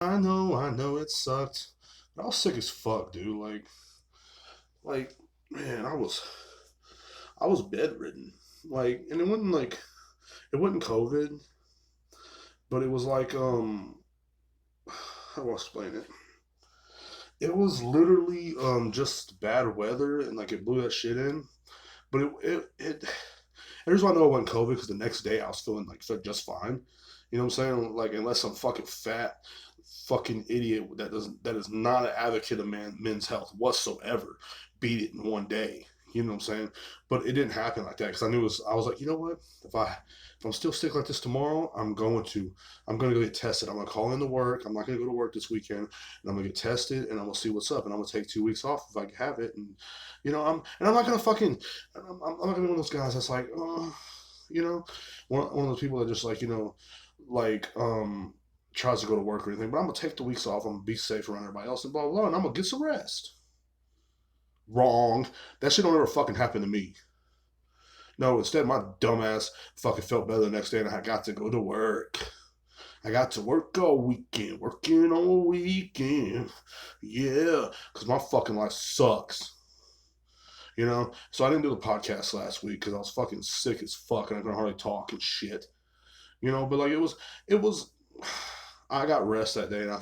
I know it sucked. But I was sick as fuck, dude. Like, man, I was bedridden. And it wasn't COVID, but it was how do I explain it? It was literally just bad weather and like it blew that shit in. But it here's why I know it wasn't COVID because the next day I was feeling felt just fine. You know what I'm saying? Like unless some fucking fat fucking idiot that is not an advocate of men's health whatsoever beat it in one day. You know what I'm saying? But it didn't happen like that because I was like, you know what? If I'm still sick like this tomorrow, I'm going to go get tested. I'm going to call in to work. I'm not going to go to work this weekend, and I'm going to get tested, and I'm going to see what's up, and I'm going to take 2 weeks off if I can have it, and I'm not going to I'm not going to be one of those guys that's like, you know, one of those people that just like tries to go to work or anything. But I'm gonna take the weeks off. I'm gonna be safe around everybody else and blah blah blah. And I'm gonna get some rest. Wrong. That shit don't ever fucking happen to me. No, instead my dumbass fucking felt better the next day and I got to go to work. I got to work all weekend, working all weekend. Yeah, because my fucking life sucks. So I didn't do the podcast last week because I was fucking sick as fuck and I couldn't hardly talk and shit. But like it was. I got rest that day, and I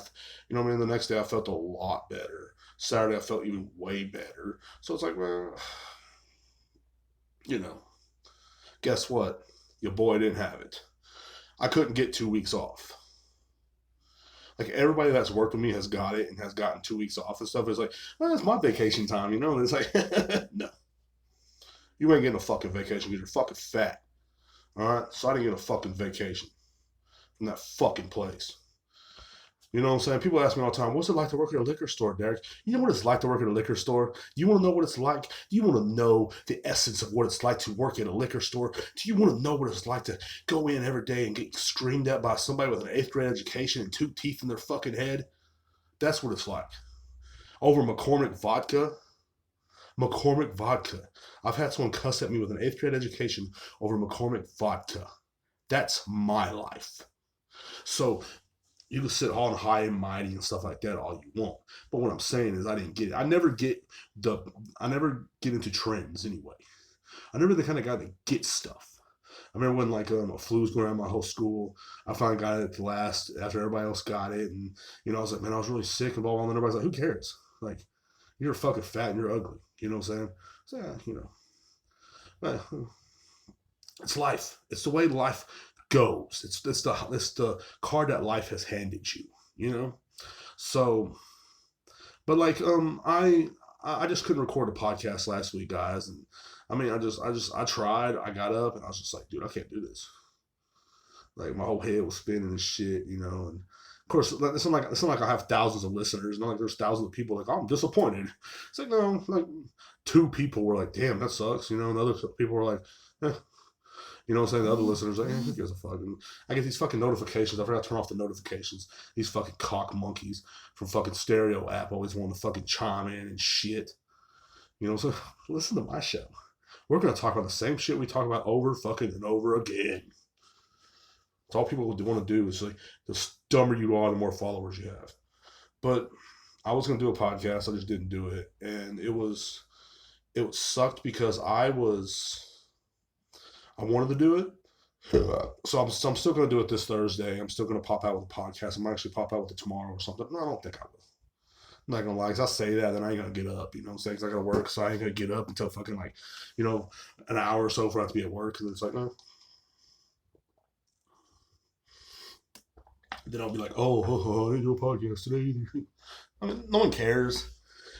mean, the next day I felt a lot better. Saturday I felt even way better. So it's like, well, you know, guess what? Your boy didn't have it. I couldn't get 2 weeks off. Like everybody that's worked with me has got it and has gotten 2 weeks off and stuff. It's like, well, that's my vacation time, And it's like, no, you ain't getting a fucking vacation because you're fucking fat. All right, so I didn't get a fucking vacation from that fucking place. You know what I'm saying? People ask me all the time, what's it like to work at a liquor store, Derek? You know what it's like to work at a liquor store? Do you want to know what it's like? Do you want to know the essence of what it's like to work at a liquor store? Do you want to know what it's like to go in every day and get screamed at by somebody with an eighth grade education and two teeth in their fucking head? That's what it's like. Over McCormick vodka. McCormick vodka. I've had someone cuss at me with an eighth grade education over McCormick vodka. That's my life. So you can sit on high and mighty and stuff like that all you want. But what I'm saying is I didn't get it. I never get into trends anyway. I never the kind of guy that gets stuff. I remember when a flu was going around my whole school. I finally got it at the last after everybody else got it, and I was like, man, I was really sick and blah blah. And everybody's like, who cares? Like, you're fucking fat and you're ugly. You know what I'm saying? So yeah, it's life. It's the way life goes. It's the card that life has handed you. You know. So, but I just couldn't record a podcast last week, guys, and I mean I tried. I got up and I was just like, dude, I can't do this. Like my whole head was spinning and shit, and of course, it's not like I have thousands of listeners. Not like there's thousands of people like, oh, I'm disappointed. It's like no, like two people were like, damn, that sucks, and other people were like, eh, what I'm saying? The other listeners are like, who gives a fuck? And I get these fucking notifications. I forgot to turn off the notifications. These fucking cock monkeys from fucking Stereo app always want to fucking chime in and shit. So listen to my show. We're gonna talk about the same shit we talk about over fucking and over again. It's all people would want to do is like the dumber you are, the more followers you have. But I was gonna do a podcast, I just didn't do it, and it sucked because I wanted to do it. So I'm still going to do it this Thursday. I'm still going to pop out with a podcast. I might actually pop out with it tomorrow or something. No, I don't think I will. I'm not going to lie. Because I say that, then I ain't going to get up. You know what I'm saying? Because I got to work. So I ain't going to get up until fucking an hour or so for I have to be at work. And it's like, no. Then I'll be like, I didn't do a podcast today. I mean, no one cares.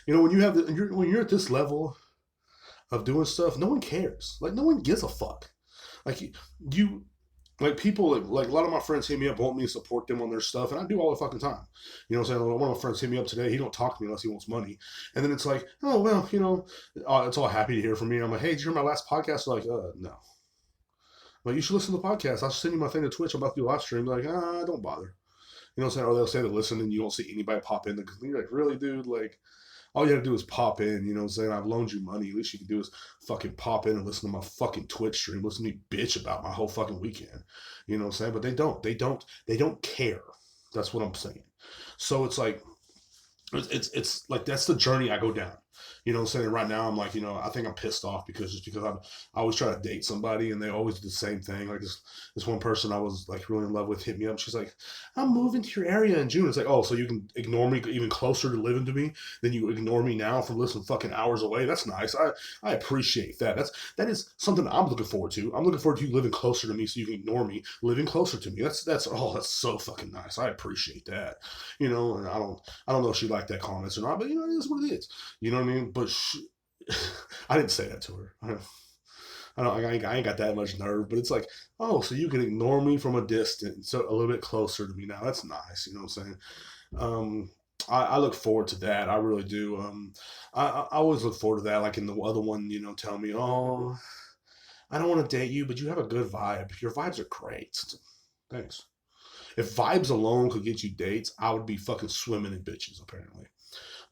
When when you're at this level of doing stuff, no one cares. Like, no one gives a fuck. Like you, like people, like a lot of my friends hit me up, want me to support them on their stuff, and I do all the fucking time. You know what I'm saying? One of my friends hit me up today. He don't talk to me unless he wants money, and then it's like, oh well, it's all happy to hear from me. I'm like, hey, did you hear my last podcast? They're like, no. Like, you should listen to the podcast. I'll send you my thing to Twitch. I'm about to do a live stream. They're like, don't bother. You know what I'm saying? Or they'll say they listen and you don't see anybody pop in. You're like, really, dude? Like, all you have to do is pop in, you know what I'm saying? I've loaned you money. At least you can do is fucking pop in and listen to my fucking Twitch stream. Listen to me bitch about my whole fucking weekend. You know what I'm saying? But they don't. They don't care. That's what I'm saying. So it's like that's the journey I go down. You know what I'm saying? Right now I'm like, I think I'm pissed off because I always try to date somebody and they always do the same thing. Like this one person I was like really in love with hit me up. She's like, I'm moving to your area in June. It's like, oh, so you can ignore me even closer to living to me than you ignore me now from listening fucking hours away. That's nice. I appreciate that. That is something I'm looking forward to. I'm looking forward to you living closer to me so you can ignore me, living closer to me. That's so fucking nice. I appreciate that. And I don't know if she liked that comments or not, but it is what it is. You know what I mean? But I didn't say that to her. I ain't got that much nerve, but it's like, oh, so you can ignore me from a distance, so a little bit closer to me now. That's nice. You know what I'm saying? Um, I look forward to that. I really do. I always look forward to that. Like in the other one, tell me, oh, I don't want to date you, but you have a good vibe. Your vibes are great. Thanks. If vibes alone could get you dates, I would be fucking swimming in bitches, apparently.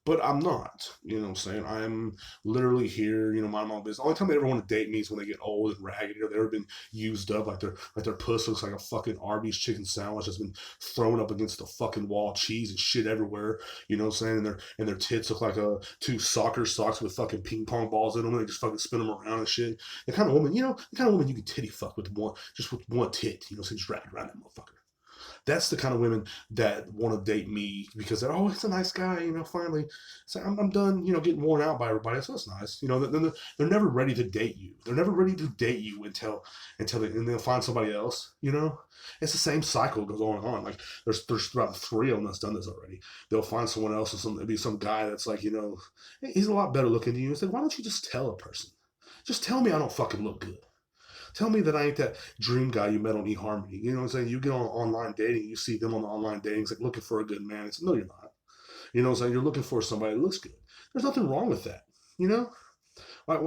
But I'm not. You know what I'm saying? I'm literally here, minding my own business. The only time they ever want to date me is when they get old and raggedy or they've ever been used up, like their puss looks like a fucking Arby's chicken sandwich that's been thrown up against the fucking wall, cheese and shit everywhere. You know what I'm saying? And their tits look like two soccer socks with fucking ping pong balls in them, and they just fucking spin them around and shit. The kind of woman, you can titty fuck with one tit, so just wrap it around that motherfucker. That's the kind of women that want to date me because they're, oh, it's a nice guy, finally. So I'm done, getting worn out by everybody. So that's nice. They're never ready to date you. They're never ready to date you and they'll find somebody else, It's the same cycle goes on and on. Like there's about three of them that's done this already. They'll find someone else or it'll be some guy that's like, hey, he's a lot better looking than you. It's like, why don't you just tell a person? Just tell me I don't fucking look good. Tell me that I ain't that dream guy you met on eHarmony. You know what I'm saying? You get on online dating, you see them on the online dating, it's like looking for a good man. It's no, you're not. You know what I'm saying? You're looking for somebody that looks good. There's nothing wrong with that. You know? Like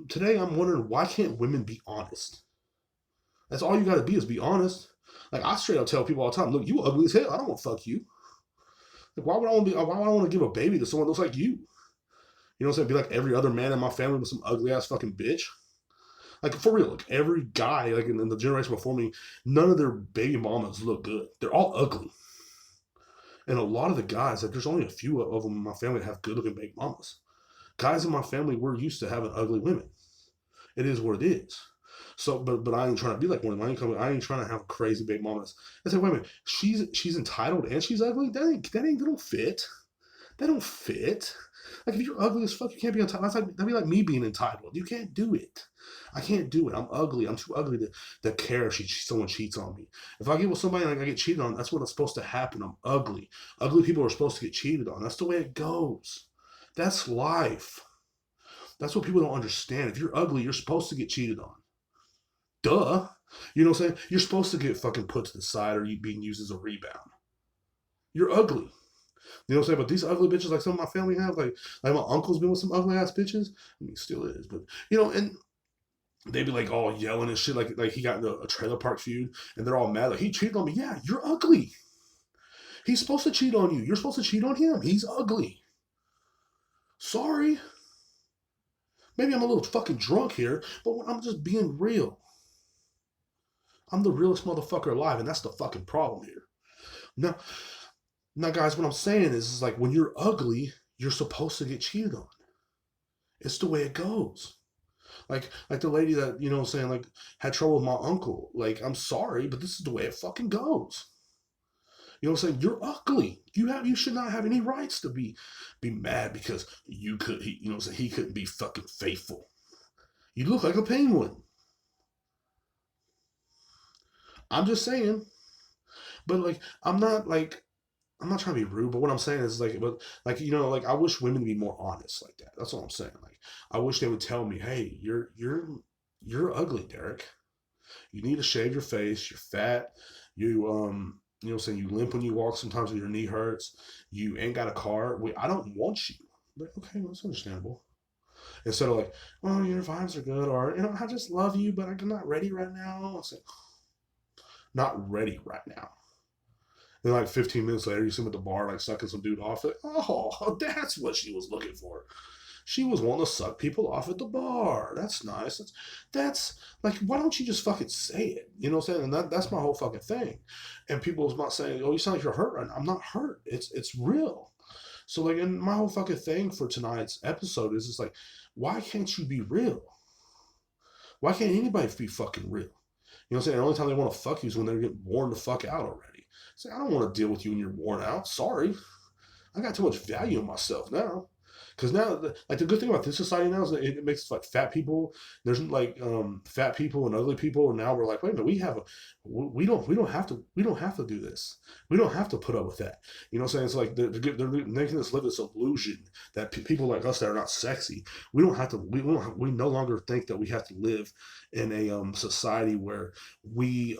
today I'm wondering why can't women be honest? That's all you gotta be is be honest. Like I straight up tell people all the time, look, you ugly as hell. I don't want to fuck you. Like why would I want to give a baby to someone that looks like you? You know what I'm saying? Be like every other man in my family with some ugly ass fucking bitch. Like for real, like every guy, like in the generation before me, none of their baby mamas look good. They're all ugly. And a lot of the guys, like there's only a few of them in my family that have good looking baby mamas. Guys in my family, we're used to having ugly women. It is what it is. So, but I ain't trying to be like one of them. I ain't trying to have crazy baby mamas. I said, wait a minute, she's entitled and she's ugly. They don't fit. They don't fit. Like if you're ugly as fuck, you can't be entitled. That'd be like me being entitled. You can't do it. I can't do it. I'm ugly. I'm too ugly to care if someone cheats on me. If I get with somebody and I get cheated on, that's what's supposed to happen. I'm ugly. Ugly people are supposed to get cheated on. That's the way it goes. That's life. That's what people don't understand. If you're ugly, you're supposed to get cheated on. Duh. You know what I'm saying? You're supposed to get fucking put to the side or you being used as a rebound. You're ugly. You know what I'm saying? But these ugly bitches, like some of my family have, like my uncle's been with some ugly ass bitches. I mean, he still is, but and they be like all yelling and shit, like he got into a trailer park feud, and they're all mad, like he cheated on me. Yeah, you're ugly. He's supposed to cheat on you. You're supposed to cheat on him. He's ugly. Sorry. Maybe I'm a little fucking drunk here, but I'm just being real. I'm the realest motherfucker alive, and that's the fucking problem here. Now, now, guys, what I'm saying is like when you're ugly, you're supposed to get cheated on. It's the way it goes. Like the lady that, what I'm saying, like had trouble with my uncle. Like, I'm sorry, but this is the way it fucking goes. You know what I'm saying? You're ugly. You should not have any rights to be mad because he couldn't be fucking faithful. You look like a penguin. I'm just saying. But like I'm not trying to be rude, but what I'm saying is like I wish women would be more honest like that. That's all I'm saying. Like I wish they would tell me, hey, you're ugly, Derrek. You need to shave your face. You're fat. You know what I'm saying, you limp when you walk sometimes when your knee hurts. You ain't got a car. Wait, I don't want you. Like, okay, well, that's understandable. Instead of like, oh, your vibes are good, or I just love you, but I'm not ready right now. It's like, not ready right now. Then like 15 minutes later, you see him at the bar, like sucking some dude off. Like, oh, that's what she was looking for. She was wanting to suck people off at the bar. That's nice. That's like, why don't you just fucking say it? You know what I'm saying? And that's my whole fucking thing. And people was not saying, oh, you sound like you're hurt right now. I'm not hurt. It's real. So like, and my whole fucking thing for tonight's episode is just like, why can't you be real? Why can't anybody be fucking real? You know what I'm saying? The only time they want to fuck you is when they're getting worn the fuck out already. Say, I don't want to deal with you when you're worn out. Sorry. I got too much value in myself now. Because now, like the good thing about this society now is that it makes like fat people. There's like fat people and ugly people, and now we're like, wait a minute, we don't have to do this. We don't have to put up with that. You know what I'm saying? It's like they're making us live this illusion that people like us that are not sexy, we don't have to. We no longer think that we have to live in a society where we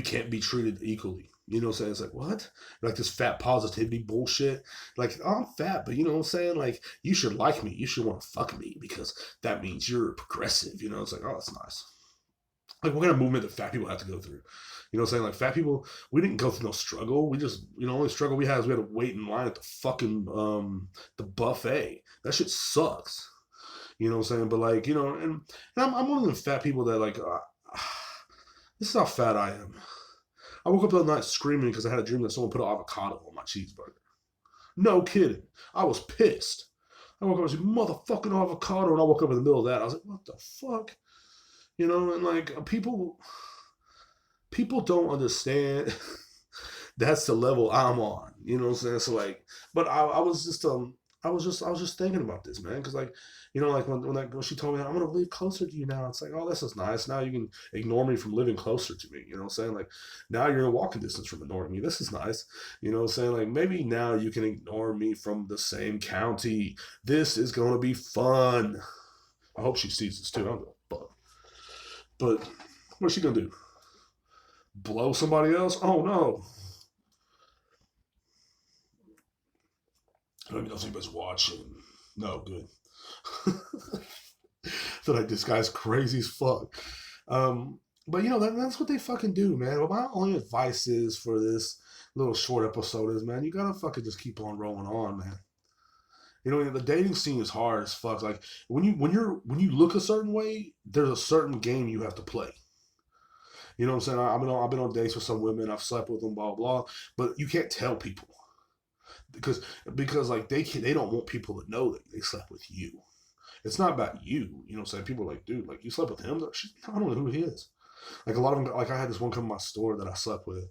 can't be treated equally. You know what I'm saying? It's like, what? Like this fat positivity bullshit. Like, oh, I'm fat, but you know what I'm saying? Like, you should like me. You should want to fuck me because that means you're progressive. You know, it's like, oh, that's nice. Like, what kind of movement that fat people have to go through? You know what I'm saying? Like, fat people, we didn't go through no struggle. We just, only struggle we had is we had to wait in line at the fucking, the buffet. That shit sucks. You know what I'm saying? But like, and I'm one of them fat people that like, this is how fat I am. I woke up the other night screaming because I had a dream that someone put an avocado on my cheeseburger. No kidding. I was pissed. I woke up and said, motherfucking avocado. And I woke up in the middle of that. I was like, what the fuck? And like people don't understand. That's the level I'm on. You know what I'm saying? So like, but I was just thinking about this, man, because like, like when she told me I'm gonna live closer to you now, it's like, oh, this is nice. Now you can ignore me from living closer to me. You know what I'm saying? Like now you're in walking distance from ignoring me. This is nice. You know what I'm saying? Like maybe now you can ignore me from the same county. This is gonna be fun. I hope she sees this too. I don't give a fuck. But what's she gonna do? Blow somebody else? Oh no. I don't even know if anybody's watching. No, good. So like this guy's crazy as fuck. But that's what they fucking do, man. Well, my only advice is for this little short episode is, man, you gotta fucking just keep on rolling on, man. The dating scene is hard as fuck. Like when you look a certain way, there's a certain game you have to play. You know what I'm saying? I've been on dates with some women. I've slept with them, blah blah. But you can't tell people because like they don't want people to know that they slept with you. It's not about you. You know what I'm saying? People are like, dude, like you slept with him? I don't know who he is. Like a lot of them, like I had this one come to my store that I slept with,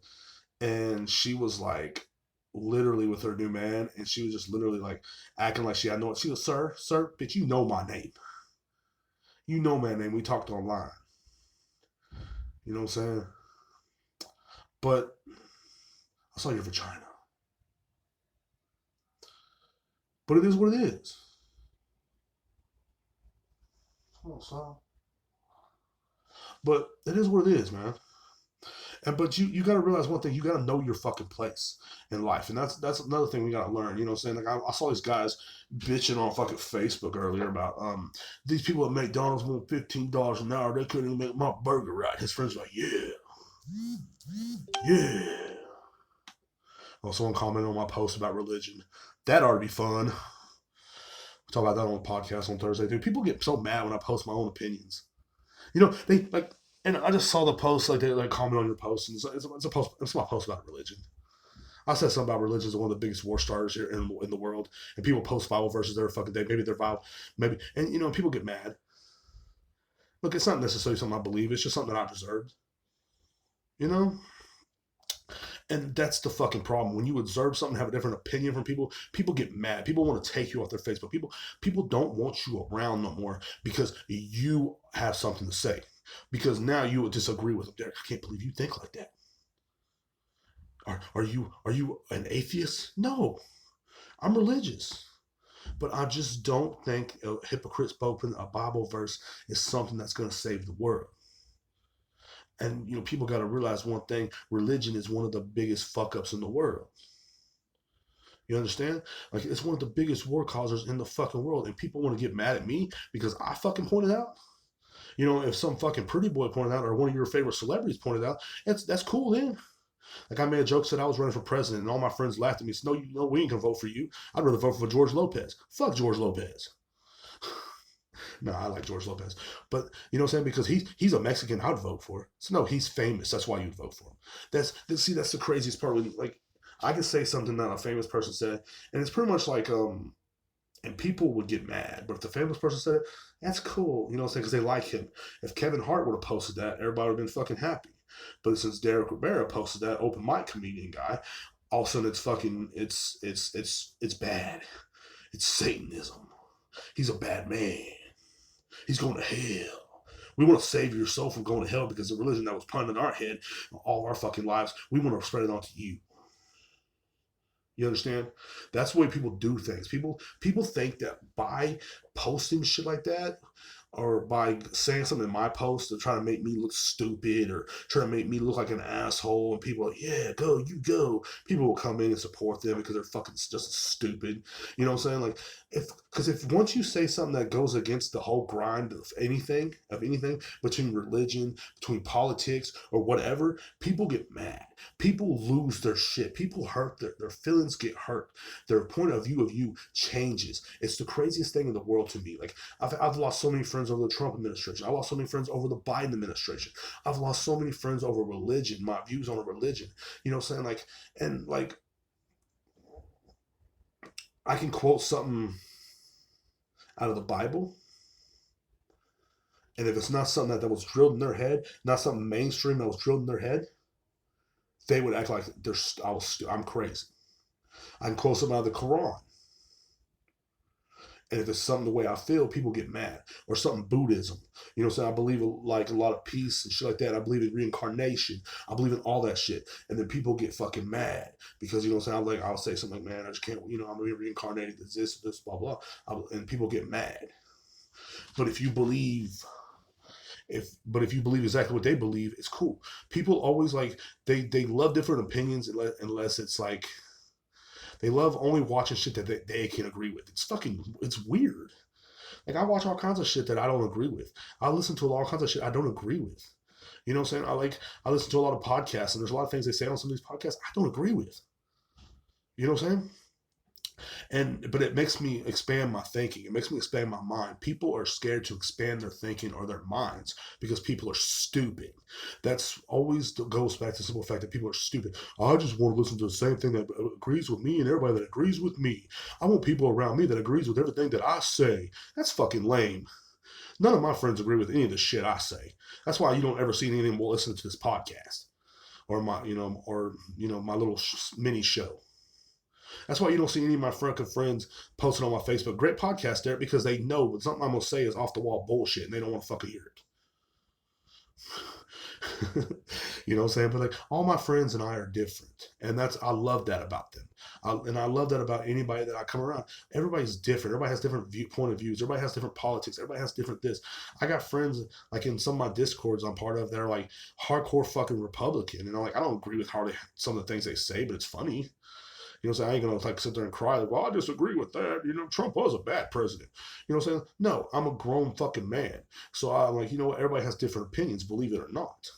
and she was like literally with her new man, and she was just literally like acting like she had no. She was, sir, bitch, you know my name. You know my name. We talked online. You know what I'm saying? But I saw your vagina. But it is what it is. Oh, so. But it is what it is, man. But you got to realize one thing: you got to know your fucking place in life, and that's another thing we got to learn. You know what I'm saying? Like I saw these guys bitching on fucking Facebook earlier about these people at McDonald's want $15 an hour. They couldn't even make my burger right. His friends were like, yeah. Oh, someone commented on my post about religion. That ought to be fun. We'll talk about that on the podcast on Thursday, dude. People get so mad when I post my own opinions. They like, and I just saw the post, like they like comment on your post, and it's a post. It's my post about religion. I said something about religion is one of the biggest war starters here in the world, and people post Bible verses every fucking day. Maybe they're Bible, maybe, and people get mad. Look, it's not necessarily something I believe. It's just something that I've observed. You know, and that's the fucking problem. When you observe something, have a different opinion from people get mad. People want to take you off their Facebook. People don't want you around no more because you have something to say. Because now you would disagree with them. Derrek, I can't believe you think like that. Are you an atheist? No, I'm religious. But I just don't think a hypocrite's open a Bible verse is something that's going to save the world. And people got to realize one thing: religion is one of the biggest fuck ups in the world. You understand? Like it's one of the biggest war causers in the fucking world, and people want to get mad at me because I fucking pointed out. If some fucking pretty boy pointed out, or one of your favorite celebrities pointed out, that's cool then. Like I made a joke, said I was running for president, and all my friends laughed at me. Said, "No, you know, we ain't gonna vote for you. I'd rather vote for George Lopez. Fuck George Lopez." No, I like George Lopez, but you know what I'm saying, because he's a Mexican I'd vote for. So no, he's famous. That's why you'd vote for him. That's the craziest part. When like I could say something that a famous person said, and it's pretty much like and people would get mad. But if the famous person said it, that's cool. You know what I'm saying? Because they like him. If Kevin Hart would have posted that, everybody would have been fucking happy. But since Derek Rivera posted that, open mic comedian guy, all of a sudden it's fucking it's bad. It's Satanism. He's a bad man. He's going to hell. We want to save your soul from going to hell because the religion that was planted in our head all of our fucking lives, we want to spread it onto you. You understand? That's the way people do things. People think that by posting shit like that, or by saying something in my post to try to make me look stupid or try to make me look like an asshole, and people are like, yeah, go, you go. People will come in and support them because they're fucking just stupid. You know what I'm saying? Like, if once you say something that goes against the whole grind of anything between religion, between politics, or whatever, people get mad. People lose their shit. People hurt, their feelings get hurt. Their point of you changes. It's the craziest thing in the world to me. Like, I've lost so many friends over the Trump administration. I lost so many friends over the Biden administration. I've lost so many friends over religion, my views on religion. You know what I'm saying? Like, and like, I can quote something out of the Bible, and if it's not something that was drilled in their head, not something mainstream that was drilled in their head, they would act like I'm crazy. I can quote something out of the Quran, and if it's something the way I feel, people get mad. Or something Buddhism. You know what I'm saying? I believe in like a lot of peace and shit like that. I believe in reincarnation. I believe in all that shit. And then people get fucking mad because, you know what I'm saying? I'll say something like, man, I just can't, you know, I'm reincarnated, this, blah, blah. And people get mad. But if you believe if you believe exactly what they believe, it's cool. People always like they love different opinions unless it's like they love only watching shit that they can agree with. It's weird. Like I watch all kinds of shit that I don't agree with. I listen to all kinds of shit I don't agree with. You know what I'm saying? I listen to a lot of podcasts, and there's a lot of things they say on some of these podcasts I don't agree with. You know what I'm saying? But it makes me expand my thinking. It makes me expand my mind. People are scared to expand their thinking or their minds because people are stupid. That's always goes back to the simple fact that people are stupid. I just want to listen to the same thing that agrees with me and everybody that agrees with me. I want people around me that agrees with everything that I say. That's fucking lame. None of my friends agree with any of the shit I say. That's why you don't ever see anyone listening to this podcast or my little mini show. That's why you don't see any of my fucking friends posting on my Facebook. Great podcast, Derek, because they know that something I'm gonna say is off the wall bullshit, and they don't want to fucking hear it. You know what I'm saying? But like all my friends and I are different, and I love that about them. And I love that about anybody that I come around. Everybody's different. Everybody has different point of views. Everybody has different politics. Everybody has different this. I got friends like in some of my discords I'm part of that are like hardcore fucking Republican, and I'm like I don't agree with hardly some of the things they say, but it's funny. You know what I'm saying? I ain't gonna like sit there and cry like, well, I disagree with that. You know, Trump was a bad president. You know what I'm saying? No, I'm a grown fucking man. So I'm like, you know what? Everybody has different opinions, believe it or not.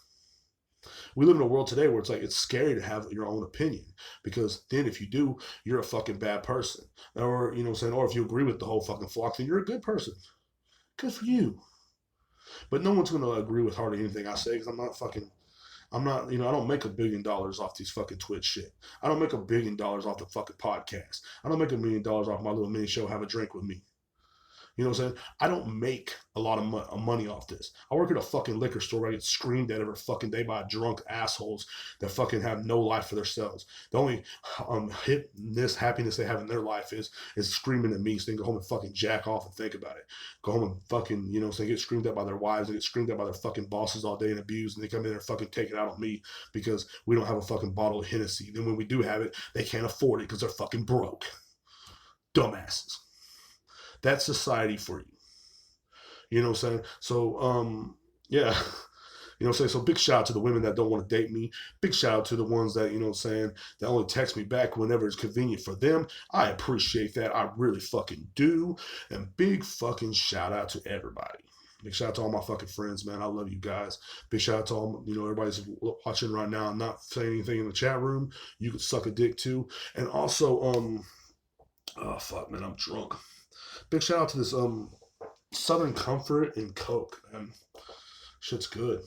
We live in a world today where it's like it's scary to have your own opinion because then if you do, you're a fucking bad person. Or you know what I'm saying? Or if you agree with the whole fucking flock, then you're a good person. Good for you. But no one's gonna agree with hardly anything I say because I'm not, I don't make $1 billion off these fucking Twitch shit. I don't make $1 billion off the fucking podcast. I don't make $1 million off my little mini show, Have a Drink with Me. You know what I'm saying? I don't make a lot of money off this. I work at a fucking liquor store where I get screamed at every fucking day by drunk assholes that fucking have no life for themselves. The only happiness they have in their life is screaming at me so they can go home and fucking jack off and think about it. Go home and fucking, so they get screamed at by their wives, they get screamed at by their fucking bosses all day and abused, and they come in there and fucking take it out on me because we don't have a fucking bottle of Hennessy. Then when we do have it, they can't afford it because they're fucking broke. Dumbasses. That's society for you. You know what I'm saying? So, yeah. You know what I'm saying? So big shout out to the women that don't want to date me. Big shout out to the ones that, you know what I'm saying, that only text me back whenever it's convenient for them. I appreciate that. I really fucking do. And big fucking shout out to everybody. Big shout out to all my fucking friends, man. I love you guys. Big shout out to all, everybody's watching right now. I'm not saying anything in the chat room. You could suck a dick too. And also, oh fuck, man, I'm drunk. Big shout out to this Southern Comfort and Coke, man. Shit's good.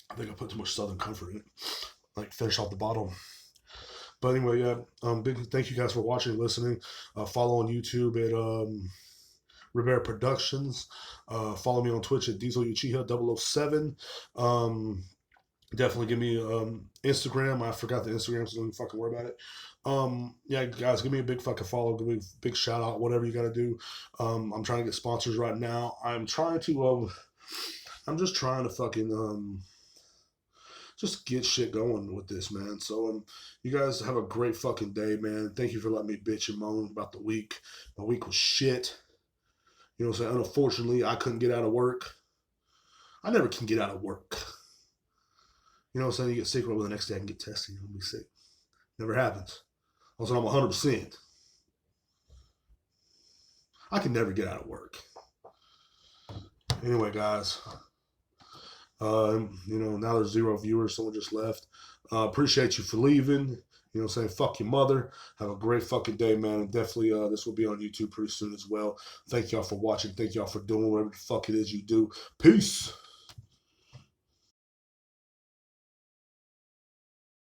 I think I put too much Southern Comfort in it. Like finish off the bottle. But anyway, yeah. Big thank you guys for watching, listening. Follow on YouTube at Rivera Productions. Follow me on Twitch at Diesel Uchiha 007. Definitely give me Instagram. I forgot the Instagram, so don't fucking worry about it. Yeah, guys, give me a big fucking follow. Give me a big shout out. Whatever you gotta do. I'm trying to get sponsors right now. I'm just trying to fucking just get shit going with this, man. So you guys have a great fucking day, man. Thank you for letting me bitch and moan about the week. My week was shit. You know what I'm saying? Unfortunately, I couldn't get out of work. I never can get out of work. You know what I'm saying? You get sick, over the next day I can get tested. You'll be sick. Never happens. Also, I'm 100%. I can never get out of work. Anyway, guys. Now there's 0 viewers. Someone just left. Appreciate you for leaving. You know what I'm saying? Fuck your mother. Have a great fucking day, man. And definitely this will be on YouTube pretty soon as well. Thank y'all for watching. Thank y'all for doing whatever the fuck it is you do. Peace.